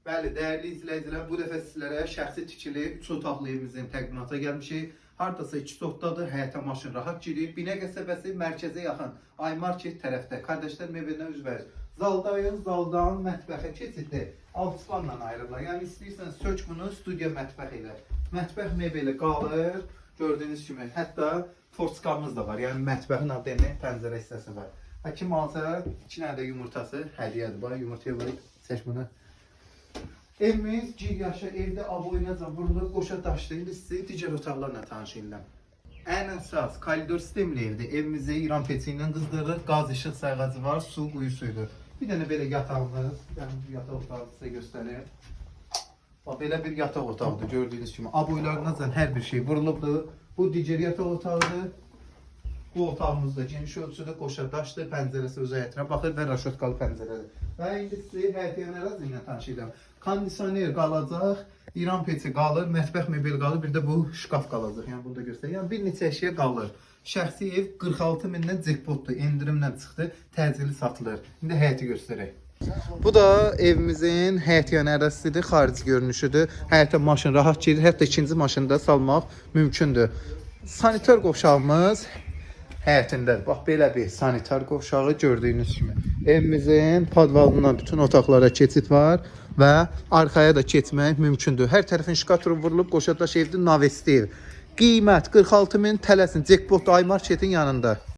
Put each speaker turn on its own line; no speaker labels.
Bəli, dəyərli izləyicilər, bu dəfə sizlərə şəxsi tikili 3 otaqlı evimizin təqdimata gəlmişik. Hardasa 2 otaqdadır, həyətə maşın rahat girir. Binə qəsəbəsi mərkəzə yaxın Aymarket tərəfdə. Qardaşlar mebeldən üz verir. Zaldayız, zaldan mətbəxə keçidli alçıpanla ayrılır. Yəni istəyirsən sök bunu studiya mətbəx ilə. Mətbəx mebeli qalır, gördüyünüz kimi. Hətta fortskamız da var. Yəni mətbəxin adını pəncərə hissəsi var. Kim alsa 2 dənə də yumurtası hədiyyədir. Bax yumurtaya var. Seç bunu. Evimiz giryaşı, evdə aboynaca vurulur, qoşa daşlı. İndi sizi digər otaqlarla tanış edirəm. Ən əsas koridor sistemli evdir. Evimizi İran peçi ilə qızdırırıq. Qaz işıq sayğacı var, su quyusuydur. Bir dənə belə yatağımız. Yəni bu yataq otağını sizə göstəreyim. Bax belə bir yataq otağıdır gördüyünüz kimi. Aboylarınızla hər bir şey vurulubdur. Bu digər yataq otağıdır. Bu otağımızda geniş ölçüdə qoşa daşlı, pəncərəsi öz həyətinə baxır və raşotkalı pəncərədir. Və indi sizi həyətiyən ərazı ilə tanış edirəm. Kondisioner qalacaq, İran peçi qalır, mətbəx mebeli qalır, bir də bu şkaf qalacaq. Yəni bunu da göstərək. Yəni bir neçə əşya qalır. Şəxsi ev 46 mindən cekpotdur, endirimdən çıxdı, təcili satılır. İndi həyəti göstərək. Bu da evimizin həyətiyən ərazisidir, xarici görünüşüdür. Həyətə maşın rahat girir, hətta ikinci maşını da salmaq mümkündür. Sanitar qovşağımız həyətindədir. Bax belə bir sanitar qovşağı gördüyünüz kimi. Evimizin podvalından bütün otaqlara keçid var və arxaya da keçmək mümkündür. Hər tərəfin şkaturu vurulub, qoşadaş evdir, navesti ev. Qiymət 46 min, tələsin, Jackpot Aymarketin yanında.